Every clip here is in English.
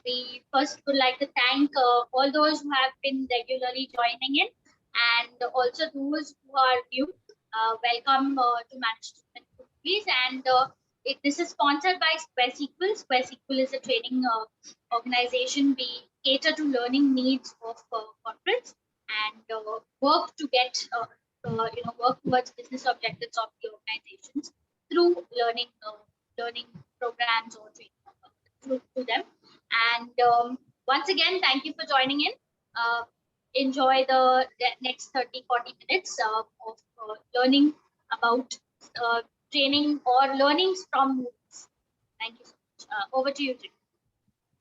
we first would like to thank all those who have been regularly joining in, and also those who are new. Welcome to Management Movies, and this is sponsored by SquareSequel. SquareSequel is a training organization. We cater to learning needs of corporates and work to get work towards business objectives of the organizations through learning programs or training through them. And once again, thank you for joining in. Enjoy the next 30-40 minutes of learning about training or learnings from movies. Thank you so much. Over to you, Jim.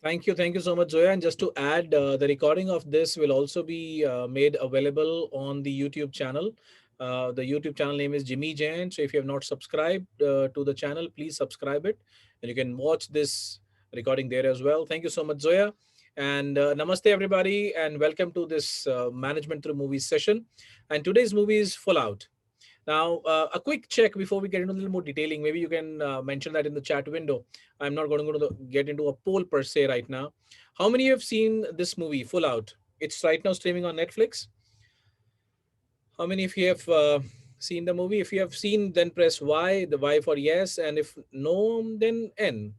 Thank you so much, Zoya. And just to add, the recording of this will also be made available on the YouTube channel. The YouTube channel name is Jimmy Jain. So if you have not subscribed to the channel, please subscribe it, and you can watch this recording there as well. Thank you so much, Zoya. And namaste, everybody, and welcome to this Management Through Movies session. And today's movie is Full Out. Now, a quick check before we get into a little more detailing. Maybe you can mention that in the chat window. I'm not going to get into a poll per se right now. How many have seen this movie, Full Out? It's right now streaming on Netflix. How many of you have seen the movie? If you have seen, then press Y, the Y for yes. And if no, then N.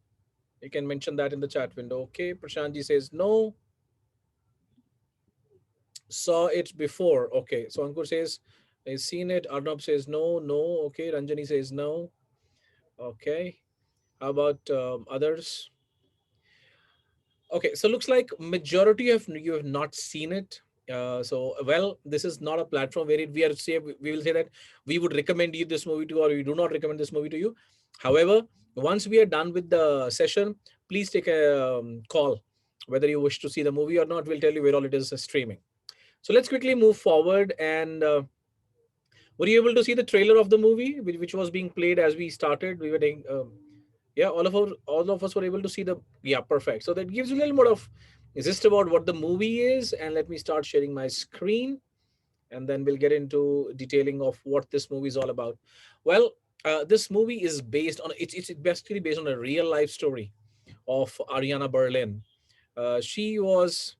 You can mention that in the chat window. Okay, Prashantji says no. Saw it before. Okay, so Ankur says, I've seen it. Arnab says no, no. Okay, Ranjani says no. Okay, how about others? Okay, so looks like majority of you have not seen it. So well, this is not a platform where we will say that we would recommend you this movie to, or we do not recommend this movie to you. However, once we are done with the session, please take a call whether you wish to see the movie or not. We'll tell you where all it is streaming. So let's quickly move forward. And were you able to see the trailer of the movie, which was being played as we started? We were doing, yeah, all of us were able to see the, yeah, perfect. So that gives you a little more of gist about what the movie is. And let me start sharing my screen, and then we'll get into detailing of what this movie is all about. Well, this movie is based on it's basically based on a real life story of Ariana Berlin. She was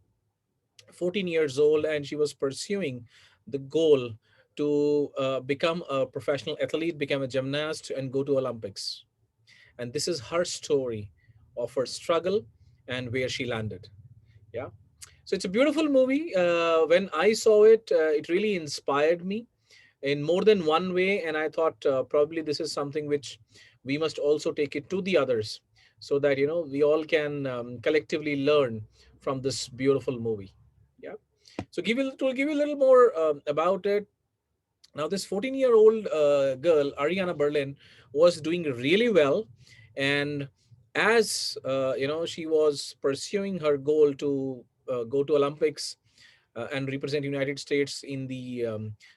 14 years old, and she was pursuing the goal to become a professional athlete, become a gymnast, and go to Olympics. And this is her story of her struggle and where she landed. Yeah. So it's a beautiful movie. When I saw it, it really inspired me in more than one way. And I thought probably this is something which we must also take it to the others, so that, we all can collectively learn from this beautiful movie. Yeah. So to give you a little more about it. Now, this 14-year-old girl, Ariana Berlin, was doing really well. And as she was pursuing her goal to go to Olympics and represent United States in the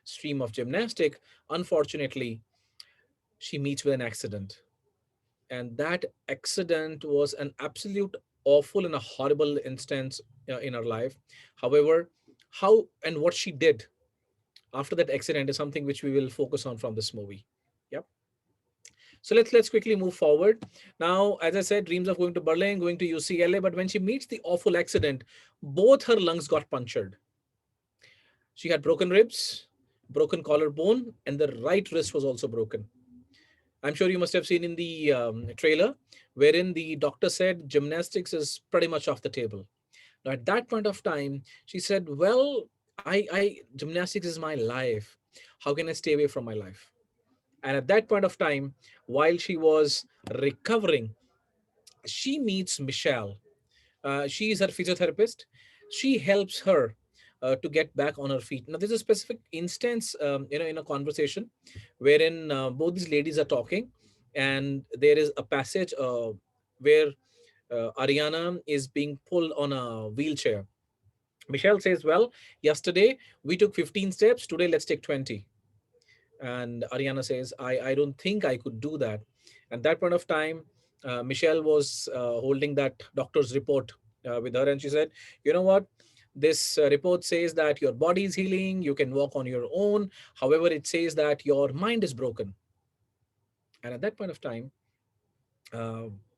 stream of gymnastic, unfortunately, she meets with an accident. And that accident was an absolute awful and a horrible instance in her life. However, how and what she did after that accident is something which we will focus on from this movie. Yep. So let's quickly move forward. Now, as I said, dreams of going to Berlin, going to UCLA, but when she meets the awful accident, both her lungs got punctured. She had broken ribs, broken collarbone, and the right wrist was also broken. I'm sure you must have seen in the trailer, wherein the doctor said gymnastics is pretty much off the table. Now, at that point of time, she said, well, gymnastics is my life. How can I stay away from my life? And at that point of time, while she was recovering, she meets Michelle. She is her physiotherapist. She helps her to get back on her feet. Now, there's a specific instance, in a conversation wherein both these ladies are talking, and there is a passage where Ariana is being pulled on a wheelchair. Michelle says, well, yesterday we took 15 steps. Today, let's take 20. And Ariana says, I don't think I could do that. At that point of time, Michelle was holding that doctor's report with her. And she said, you know what? This report says that your body is healing. You can walk on your own. However, it says that your mind is broken. And at that point of time,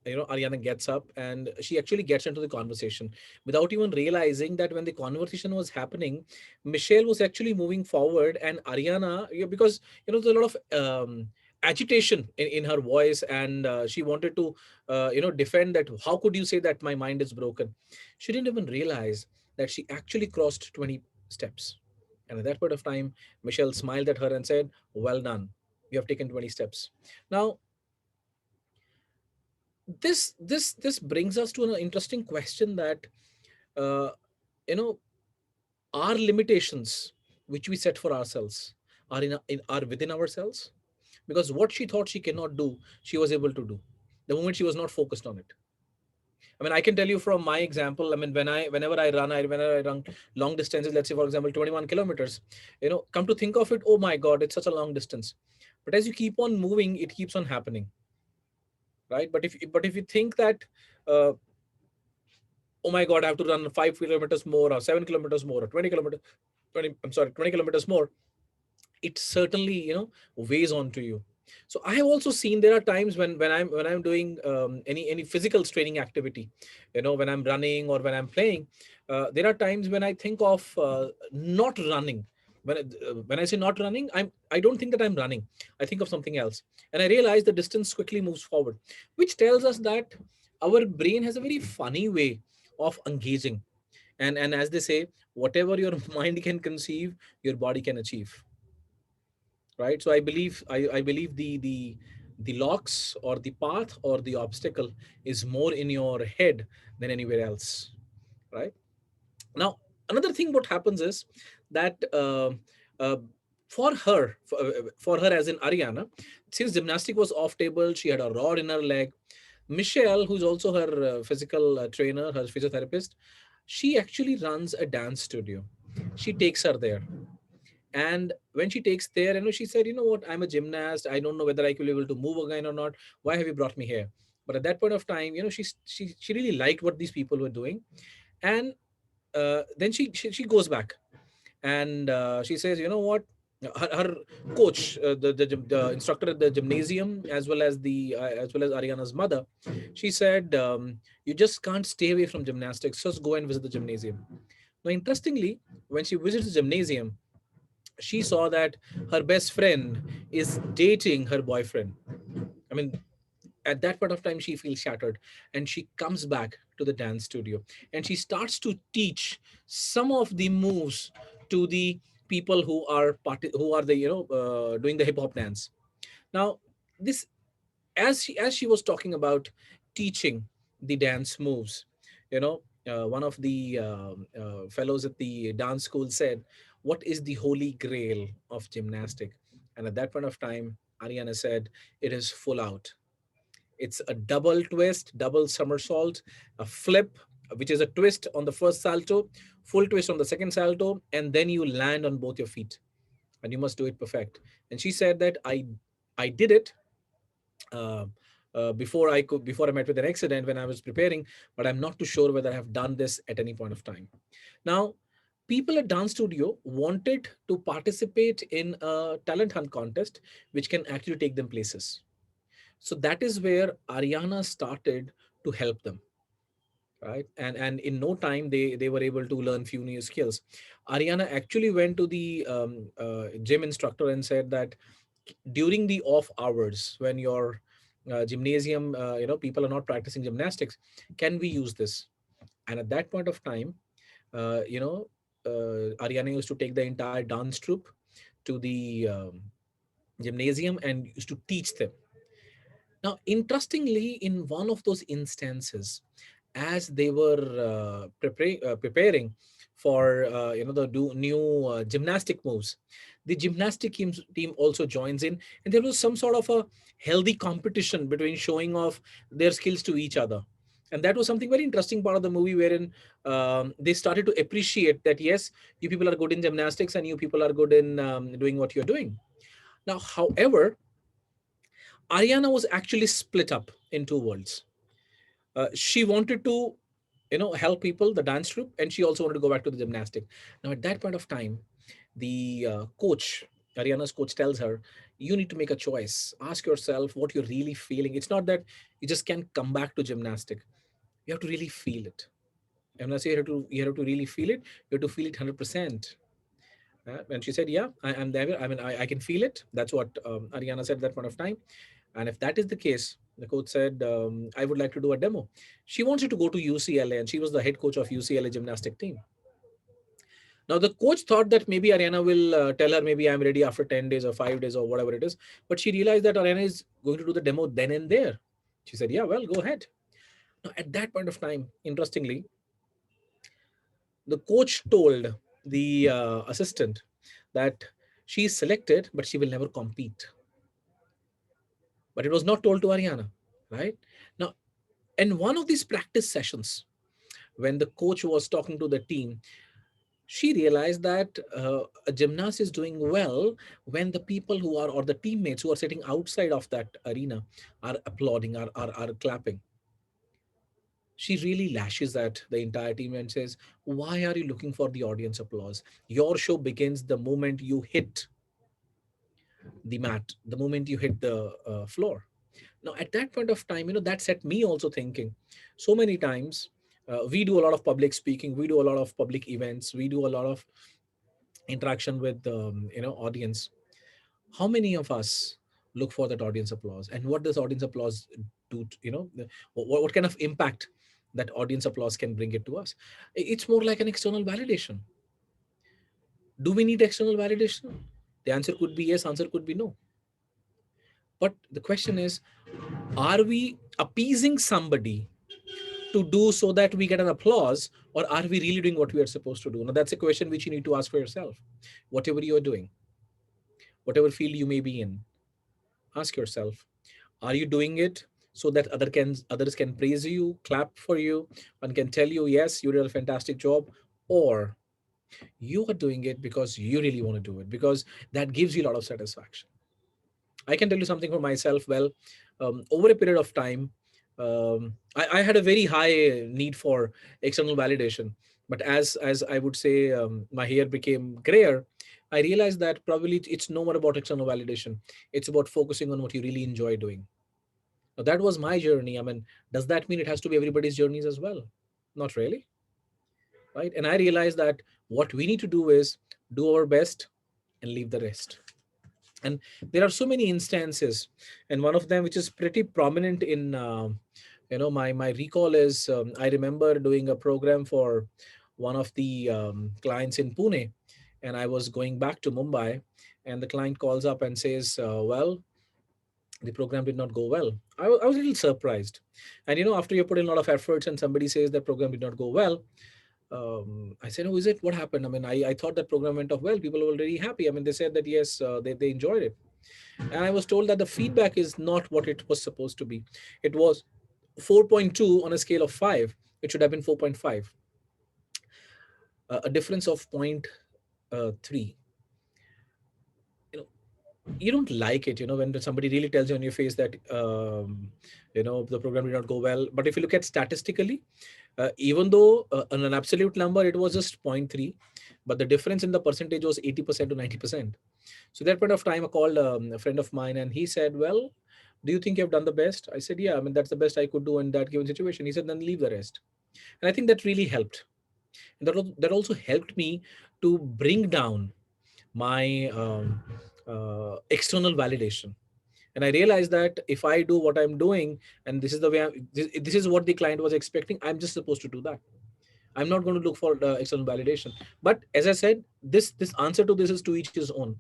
Ariana gets up and she actually gets into the conversation without even realizing that when the conversation was happening, Michelle was actually moving forward, and Ariana, because there's a lot of agitation in her voice, and she wanted to defend that. How could you say that my mind is broken? She didn't even realize that she actually crossed 20 steps. And at that point of time, Michelle smiled at her and said, "Well done. You have taken 20 steps." Now, this brings us to an interesting question that uh, you know our limitations which we set for ourselves are within ourselves, because what she thought she cannot do, she was able to do the moment she was not focused on it. I mean, I can tell you from my example. I mean, whenever I run long distances, let's say for example 21 kilometers, come to think of it, oh my god, it's such a long distance. But as you keep on moving, it keeps on happening, right? But if you think that uh, oh my god, I have to run 5 kilometers more, or 7 kilometers more, or 20 kilometers 20 I'm sorry 20 kilometers more, it certainly weighs on to you. So I have also seen there are times when I'm doing any physical training activity, when I'm running or when I'm playing. There are times when I think of not running. When I say not running, I don't think that I'm running. I think of something else, and I realize the distance quickly moves forward, which tells us that our brain has a very funny way of engaging. And as they say, whatever your mind can conceive, your body can achieve, right? So I believe the locks or the path or the obstacle is more in your head than anywhere else, right? Now, another thing what happens is that uh, for her as in Ariana, since gymnastic was off table, she had a rod in her leg. Michelle, who's also her physical trainer, her physiotherapist, she actually runs a dance studio. She takes her there, and when she takes there, she said, you know what, I'm a gymnast, I don't know whether I could be able to move again or not. Why have you brought me here? But at that point of time, she really liked what these people were doing. And then she goes back, and she says, you know what, her coach, the instructor at the gymnasium, as well as Ariana's mother, she said, you just can't stay away from gymnastics, just go and visit the gymnasium. Now, interestingly, when she visits the gymnasium, she saw that her best friend is dating her boyfriend. I mean, at that point of time, she feels shattered, and she comes back to the dance studio, and she starts to teach some of the moves to the people who are the doing the hip hop dance. Now, this as she was talking about teaching the dance moves, one of the fellows at the dance school said, what is the holy grail of gymnastic? And at that point of time, Ariana said, it is full out. It's a double twist, double somersault, a flip, which is a twist on the first salto, full twist on the second salto, and then you land on both your feet, and you must do it perfect. And she said that I did it uh, before I met with an accident when I was preparing, but I'm not too sure whether I have done this at any point of time. Now, people at dance studio wanted to participate in a talent hunt contest, which can actually take them places. So that is where Ariana started to help them, right? And in no time, they were able to learn few new skills. Ariana actually went to the gym instructor and said that during the off hours, when your gymnasium, people are not practicing gymnastics, can we use this? And at that point of time, uh, you know Ariana used to take the entire dance troupe to the gymnasium and used to teach them. Now, interestingly, in one of those instances, as they were preparing for the new gymnastic moves, the gymnastic team also joins in, and there was some sort of a healthy competition between showing off their skills to each other. And that was something very interesting part of the movie, wherein they started to appreciate that yes, you people are good in gymnastics and you people are good in doing what you're doing. Now, however, Ariana was actually split up in two worlds. She wanted to, help people, the dance troupe, and she also wanted to go back to the gymnastic. Now, at that point of time, the coach, Ariana's coach tells her, you need to make a choice. Ask yourself what you're really feeling. It's not that you just can't come back to gymnastic. You have to really feel it. And when I say you have to really feel it, you have to feel it 100%. And she said, yeah, I'm there. I mean, I can feel it. That's what Ariana said at that point of time. And if that is the case, the coach said, I would like to do a demo. She wanted to go to UCLA, and she was the head coach of UCLA gymnastic team. Now, the coach thought that maybe Ariana will tell her, maybe I'm ready after 10 days or 5 days or whatever it is. But she realized that Ariana is going to do the demo then and there. She said, yeah, well, go ahead. Now, at that point of time, interestingly, the coach told the assistant that she is selected, but she will never compete. But it was not told to Ariana, right? Now, in one of these practice sessions, when the coach was talking to the team, she realized that a gymnast is doing well when the people who are, or the teammates who are sitting outside of that arena, are applauding, are clapping. She really lashes at the entire team and says, why are you looking for the audience applause? Your show begins the moment you hit the mat, the moment you hit the floor. Now, at that point of time, that set me also thinking. So many times, we do a lot of public speaking, we do a lot of public events, we do a lot of interaction with audience. How many of us look for that audience applause, and what does audience applause do what kind of impact that audience applause can bring it to us? It's more like an external validation. Do we need external validation? The answer could be yes, answer could be no. But the question is, are we appeasing somebody to do so that we get an applause, or are we really doing what we are supposed to do? Now, that's a question which you need to ask for yourself. Whatever you are doing, whatever field you may be in, ask yourself, are you doing it so that others can praise you, clap for you, and can tell you, yes, you did a fantastic job? Or you are doing it because you really want to do it, because that gives you a lot of satisfaction? I can tell you something for myself. Well, over a period of time, I had a very high need for external validation. But as I would say, my hair became grayer, I realized that probably it's no more about external validation. It's about focusing on what you really enjoy doing. Now, that was my journey. I mean, does that mean it has to be everybody's journeys as well? Not really, right? And I realized that what we need to do is do our best and leave the rest. And there are so many instances, and one of them which is pretty prominent in my recall is, I remember doing a program for one of the clients in Pune, and I was going back to Mumbai, and the client calls up and says, well, the program did not go well. I was a little surprised. And after you put in a lot of efforts and somebody says that program did not go well, I said, oh, is it? What happened? I mean, I thought that program went off well. People were very happy. I mean, they said that yes, they enjoyed it. And I was told that the feedback is not what it was supposed to be. It was 4.2 on a scale of 5. It should have been 4.5, a difference of point 0.3. You know, you don't like it, when somebody really tells you on your face that, the program did not go well. But if you look at statistically, even though on an absolute number, it was just zero point 0.3, but the difference in the percentage was 80% to 90%. So at that point of time, I called a friend of mine, and he said, well, do you think you've done the best? I said, yeah, I mean, that's the best I could do in that given situation. He said, then leave the rest. And I think that really helped. And that also helped me to bring down my external validation. And I realized that if I do what I'm doing, and this is the way this is what the client was expecting, I'm just supposed to do that. I'm not going to look for external validation. But as I said, this answer to this is to each his own.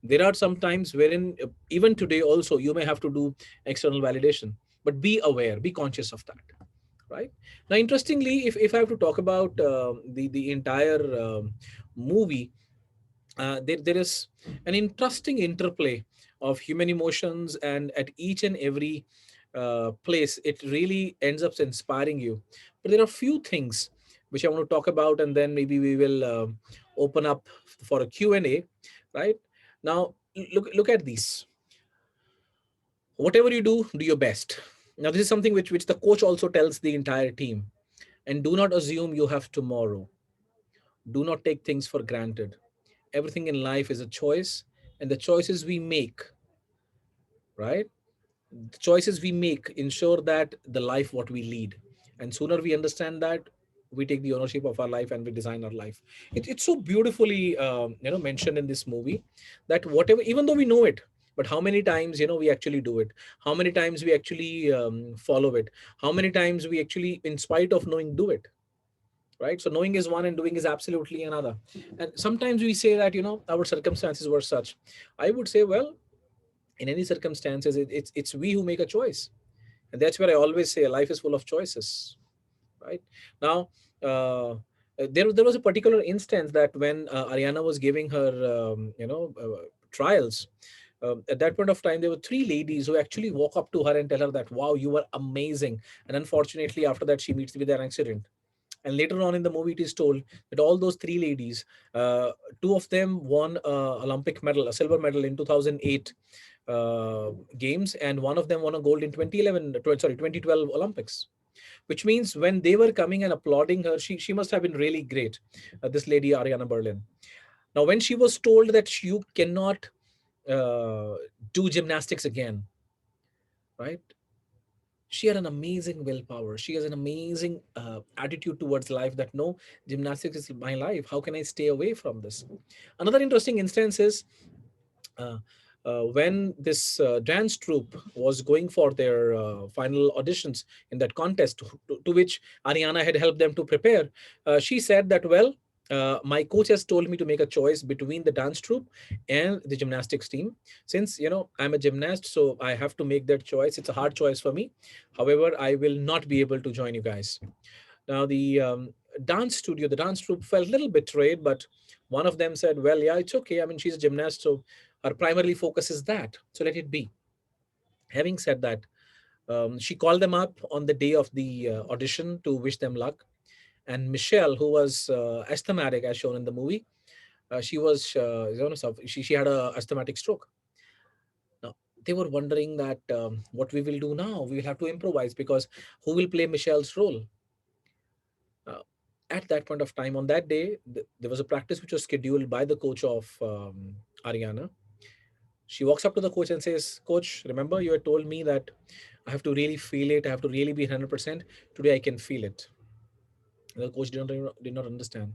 There are some times wherein, even today also, you may have to do external validation, but be aware, be conscious of that, right? Now, interestingly, if I have to talk about the entire movie, there is an interesting interplay of human emotions, and at each and every place, it really ends up inspiring you. But there are few things which I want to talk about, and then maybe we will open up for a Q&A, right? Now, look at these. Whatever you do your best. Now, this is something which the coach also tells the entire team. And do not assume you have tomorrow. Do not take things for granted. Everything in life is a choice, And the choices we make, right? The choices we make ensure that the life what we lead. And sooner we understand that, we take the ownership of our life and we design our life. It's so beautifully mentioned in this movie, that whatever, even though we know it, but how many times we actually do it, how many times we actually follow it, how many times we actually, in spite of knowing, do it, right? So knowing is one and doing is absolutely another. And sometimes we say that our circumstances were such. I would say, well, in any circumstances, it's we who make a choice. And that's where I always say life is full of choices, right? Now, there was a particular instance that when Ariana was giving her trials, at that point of time there were three ladies who actually walk up to her and tell her that, wow, you were amazing. And unfortunately, after that, she meets with an accident. And later on in the movie, it is told that all those three ladies, two of them won a Olympic medal, a silver medal in 2008 games, and one of them won a gold in 2011, 2012 Olympics. Which means when they were coming and applauding her, she must have been really great, this lady Ariana Berlin. Now, when she was told that you cannot uh, do gymnastics again, right? She had an amazing willpower. She has an amazing attitude towards life, that no, gymnastics is my life. How can I stay away from this? Another interesting instance is uh, when this dance troupe was going for their final auditions in that contest, to which Ariana had helped them to prepare. She said that, well, my coach has told me to make a choice between the dance troupe and the gymnastics team. Since I'm a gymnast, so I have to make that choice. It's a hard choice for me. However, I will not be able to join you guys. Now, the dance studio, the dance troupe felt a little betrayed, but one of them said, well, yeah, it's okay. I mean, she's a gymnast, so her primary focus is that. So let it be. Having said that, she called them up on the day of the audition to wish them luck. And Michelle, who was asthmatic, as shown in the movie, she was, she had a asthmatic stroke. Now, they were wondering that what we will do now. We will have to improvise, because who will play Michelle's role? Uh, at that point of time, on that day, there was a practice which was scheduled by the coach of Ariana. She walks up to the coach and says, Coach, remember you had told me that I have to really feel it. I have to really be 100%. Today I can feel it. And the coach did not understand.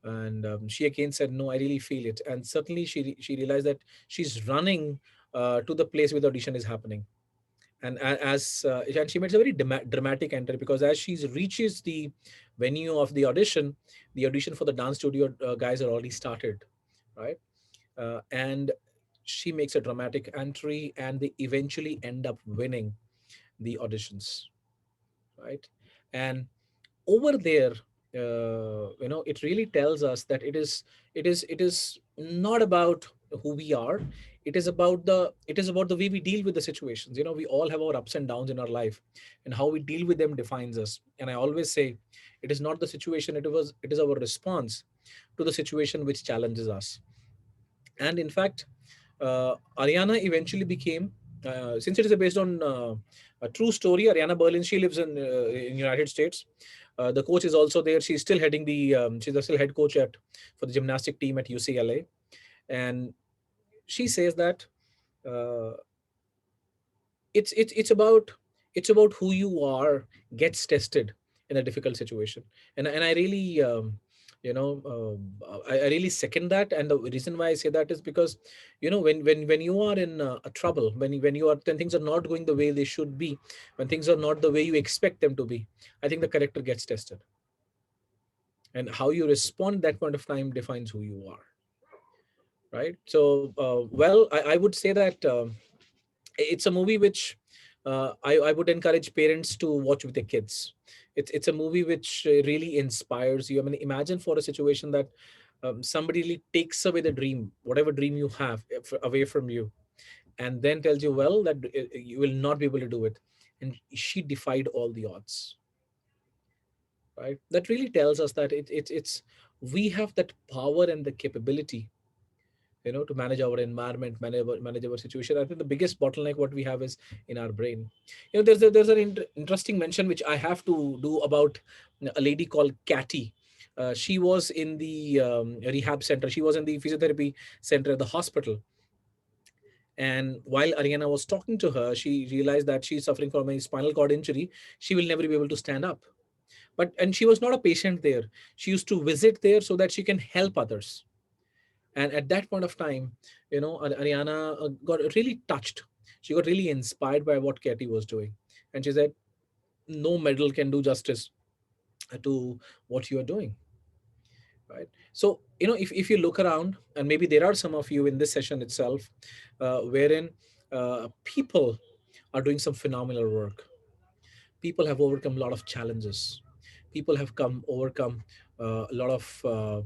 And she again said, no, I really feel it. And certainly she realized that she's running to the place where the audition is happening. And she makes a very dramatic entry, because as she reaches the venue of the audition for the dance studio guys are already started, right? And she makes a dramatic entry, and they eventually end up winning the auditions, right? And over there, it really tells us that it is not about who we are. It is about the way we deal with the situations. We all have our ups and downs in our life, and how we deal with them defines us. And I always say, it is not the situation, it is our response to the situation which challenges us. And in fact, Ariana eventually became, since it is based on a true story, Ariana Berlin, she lives in United States. The coach is also there. She's still heading she's the still head coach for the gymnastic team at UCLA. And she says that uh, it's about who you are gets tested in a difficult situation. And I really I really second that. And the reason why I say that is because when you are in a trouble, when things are not going the way they should be, when things are not the way you expect them to be, I think the character gets tested. And how you respond that point of time defines who you are, right? So well, I would say that it's a movie which I would encourage parents to watch with their kids. It's a movie which really inspires you. I mean, imagine for a situation that somebody really takes away the dream, whatever dream you have, away from you, and then tells you, well, that you will not be able to do it. And she defied all the odds, right? That really tells us that it's we have that power and the capability, to manage our environment, manage our situation. I think the biggest bottleneck what we have is in our brain. There's an interesting mention which I have to do about a lady called Catty. She was in the rehab center. She was in the physiotherapy center at the hospital. And while Ariana was talking to her, she realized that she's suffering from a spinal cord injury. She will never be able to stand up. And she was not a patient there. She used to visit there so that she can help others. And at that point of time, Ariana got really touched. She got really inspired by what Katie was doing. And she said, no medal can do justice to what you are doing. Right. So, if you look around, and maybe there are some of you in this session itself, wherein people are doing some phenomenal work. People have overcome a lot of challenges. People have overcome a lot of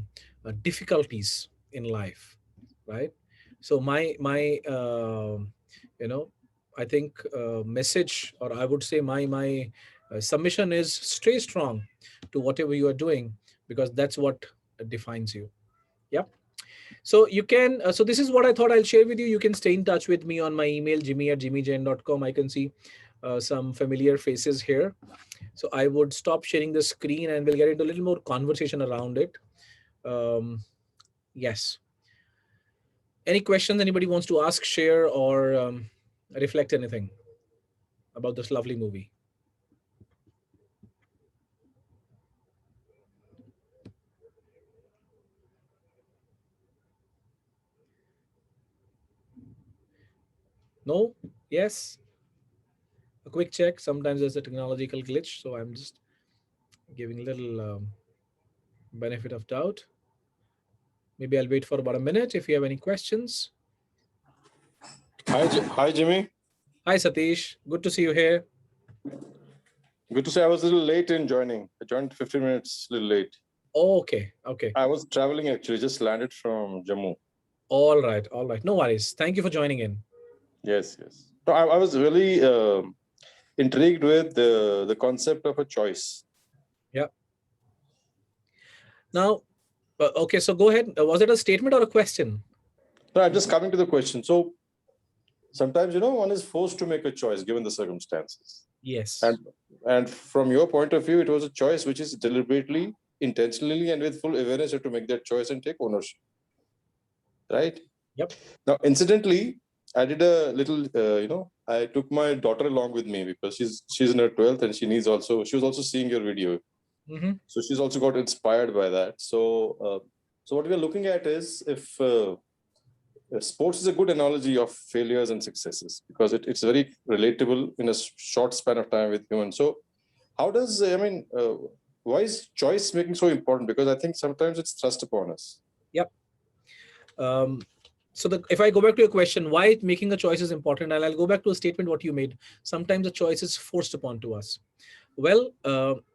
difficulties in life, right? So you know I think message, or I would say my submission is, stay strong to whatever you are doing, because that's what defines you. Yeah. So you can, so this is what I thought I'll share with you. You can stay in touch with me on my email, jimmy@jimmyjain.com. I can see some familiar faces here. So I would stop sharing the screen and we'll get into a little more conversation around it. Yes. Any questions anybody wants to ask, share, or reflect anything about this lovely movie? No? Yes? A quick check. Sometimes there's a technological glitch, so I'm just giving a little benefit of doubt. Maybe I'll wait for about a minute if you have any questions. Hi, Jimmy. Hi, Satish. Good to see you here. Good to say. I was a little late in joining. I joined 15 minutes a little late. Oh, okay. Okay. I was traveling actually, just landed from Jammu. All right. All right. No worries. Thank you for joining in. Yes, yes. So I was really intrigued with the concept of a choice. Yeah. Now, okay. So go ahead. Was it a statement or a question? So I'm just coming to the question. So sometimes, one is forced to make a choice given the circumstances. Yes. And from your point of view, it was a choice which is deliberately, intentionally, and with full awareness to make that choice and take ownership. Right? Yep. Now, incidentally, I did a little, I took my daughter along with me because she's in her 12th and she was also seeing your video. Mm-hmm. So she's also got inspired by that. So what we're looking at is if sports is a good analogy of failures and successes because it's very relatable in a short span of time with humans. So how does, why is choice making so important? Because I think sometimes it's thrust upon us. Yep. So if I go back to your question, why making a choice is important, and I'll go back to a statement what you made. Sometimes a choice is forced upon to us. Well,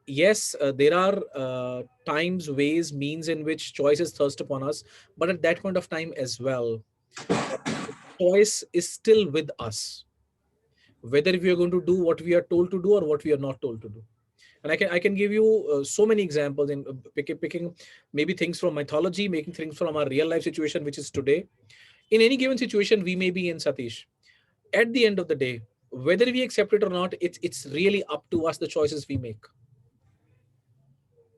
yes, there are times, ways, means in which choice is thrust upon us, but at that point of time as well, choice is still with us, whether we are going to do what we are told to do or what we are not told to do. And I can give you so many examples in picking maybe things from mythology, making things from our real life situation, which is today. In any given situation we may be in, Satish, at the end of the day, whether we accept it or not, it's really up to us, the choices we make.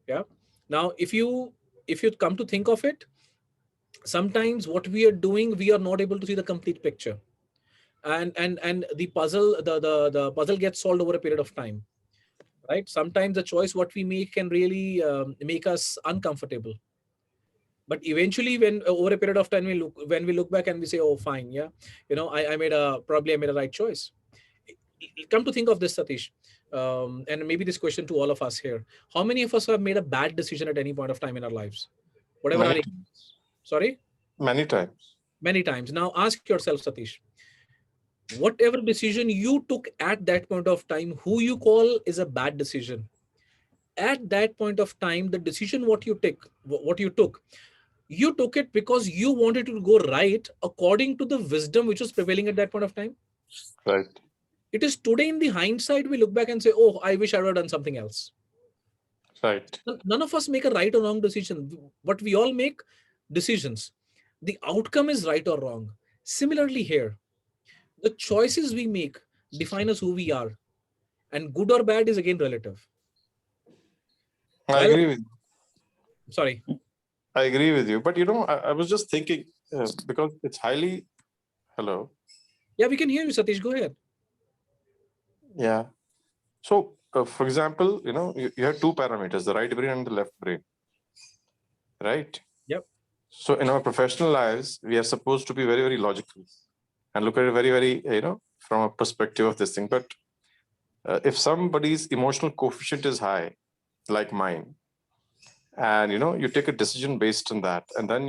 Yeah. Now, if you come to think of it, sometimes what we are doing, we are not able to see the complete picture, and the puzzle gets solved over a period of time, right? Sometimes the choice what we make can really make us uncomfortable, but eventually when over a period of time when we look back and we say, oh fine, yeah, I made a right choice. Come to think of this, Satish, and maybe this question to all of us here: how many of us have made a bad decision at any point of time in our lives, whatever our Many, age? Sorry. many times. Many times. Now ask yourself, Satish, whatever decision you took at that point of time, who you call is a bad decision, at that point of time, the decision what you took it because you wanted to go right according to the wisdom which was prevailing at that point of time. Right. It is today in the hindsight we look back and say, oh, I wish I would have done something else. Right. None of us make a right or wrong decision, but we all make decisions. The outcome is right or wrong. Similarly here, the choices we make define us who we are, and good or bad is again relative. I Well, agree with sorry. I agree with you. But I was just thinking because it's highly hello. Yeah, we can hear you, Satish. Go ahead. Yeah. So, for example, you have two parameters, the right brain and the left brain, right? Yep. So, in our professional lives, we are supposed to be very, very logical and look at it very, very, from a perspective of this thing. But if somebody's emotional coefficient is high, like mine, and you take a decision based on that, and then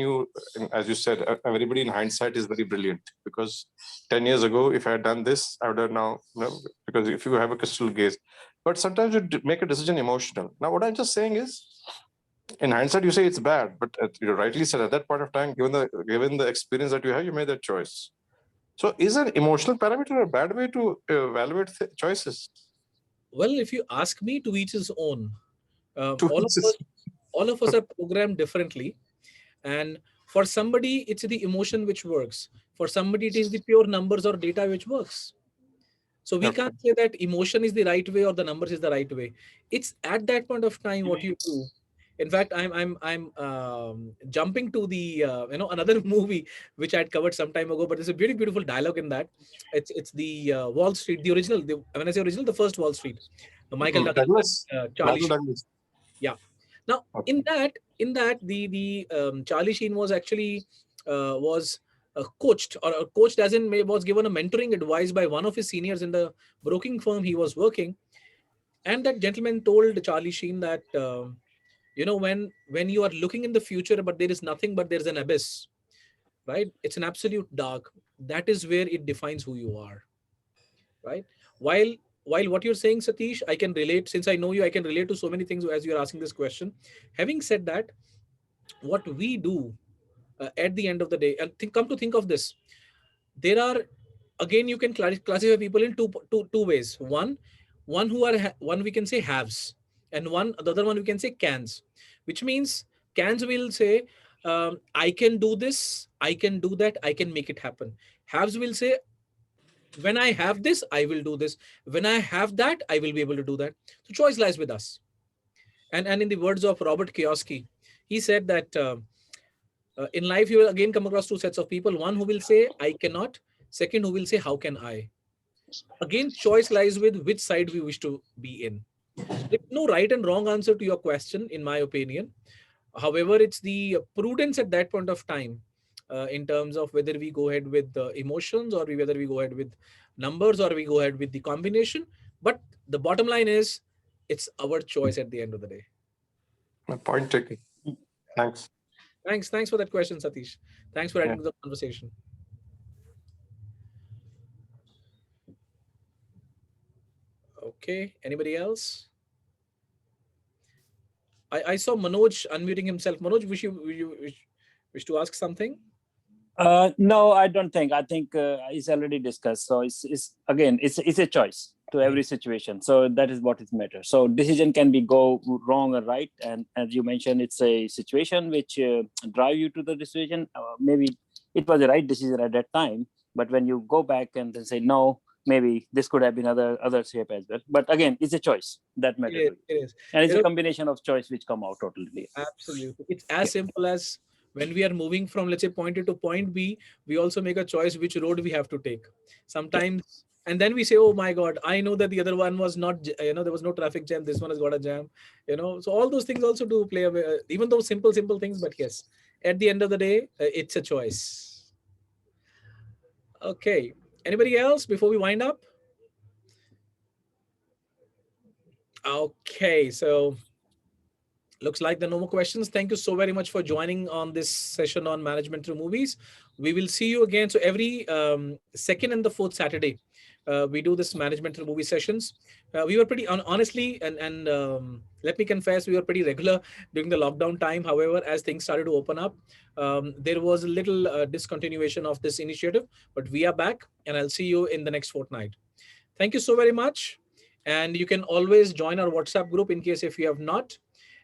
as you said, everybody in hindsight is very brilliant, because 10 years ago, if I had done this, I would have now, because if you have a crystal gaze, but sometimes you make a decision emotional. Now what I'm just saying is, in hindsight you say it's bad, but you rightly said, at that point of time, given the experience that you have, you made that choice. So is an emotional parameter a bad way to evaluate choices? Well, if you ask me, to each his own. To All of us are programmed differently, and for somebody it's the emotion which works. For somebody it is the pure numbers or data which works. So we Okay. can't say that emotion is the right way or the numbers is the right way. It's at that point of time what you do. In fact, I'm jumping to the another movie which I had covered some time ago, but there's a beautiful dialogue in that. It's the Wall Street, the original. When I say original, the first Wall Street, Michael Douglas, Douglas, Charlie Michael Sheen. Douglas. Yeah. Now Okay. in that the Charlie Sheen was actually was coached, or coached as in was given a mentoring advice by one of his seniors in the broking firm he was working, and that gentleman told Charlie Sheen that when you are looking in the future but there is nothing but there's an abyss, right? It's an absolute dark. That is where it defines who you are, right? While what you're saying, Satish, I can relate. Since I know you, I can relate to so many things as you're asking this question. Having said that, what we do at the end of the day, and come to think of this, there are, again, you can classify people in two ways. One who are one we can say haves, and the other one we can say cans, which means cans will say, I can do this, I can do that, I can make it happen. Haves will say, when I have this, I will do this. When I have that, I will be able to do that. So choice lies with us. And in the words of Robert Kiyosaki, he said that in life you will again come across two sets of people. One who will say, I cannot. Second, who will say, how can I? Again, choice lies with which side we wish to be in. So there's no right and wrong answer to your question, in my opinion. However, it's the prudence at that point of time, in terms of whether we go ahead with the emotions, or whether we go ahead with numbers, or we go ahead with the combination. But the bottom line is, it's our choice at the end of the day. My point taken. Thanks. Thanks for that question, Satish. Thanks for Yeah. adding to the conversation. Okay, anybody else? I saw Manoj unmuting himself. Manoj, wish to ask something? No, I don't think. I think it's already discussed. So it's again, it's a choice to every situation. So that is what it matters. So decision can be go wrong or right, and as you mentioned, it's a situation which drive you to the decision. Maybe it was the right decision at that time, but when you go back and then say no, maybe this could have been other shape as well. But again, it's a choice that matters, It is. and it's a combination of choice which come out totally. Absolutely. It's as Yeah. simple as when we are moving from, let's say, point A to point B, we also make a choice which road we have to take. Sometimes, and then we say, oh my God, I know that the other one was not, there was no traffic jam. This one has got a jam, So all those things also do play even though simple things, but yes, at the end of the day, it's a choice. Okay. Anybody else before we wind up? Okay. So looks like there are no more questions. Thank you so very much for joining on this session on management through movies. We will see you again. So every second and the fourth Saturday, we do this management through movie sessions. We were pretty honestly, and let me confess, we were pretty regular during the lockdown time. However, as things started to open up, there was a little discontinuation of this initiative, but we are back, and I'll see you in the next fortnight. Thank you so very much. And you can always join our WhatsApp group in case if you have not.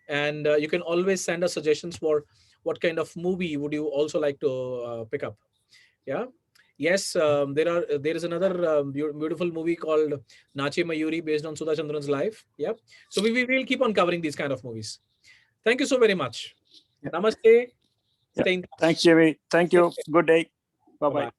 And you can always send us suggestions for what kind of movie would you also like to pick up. Yeah. Yes, there is another beautiful movie called Nache Mayuri based on Sudha Chandran's life. Yeah. So we will keep on covering these kind of movies. Thank you so very much. Yeah. Namaste. Yeah. Stay in touch. Thanks, Jimmy. Thank you. Good day. Bye-bye. Bye-bye.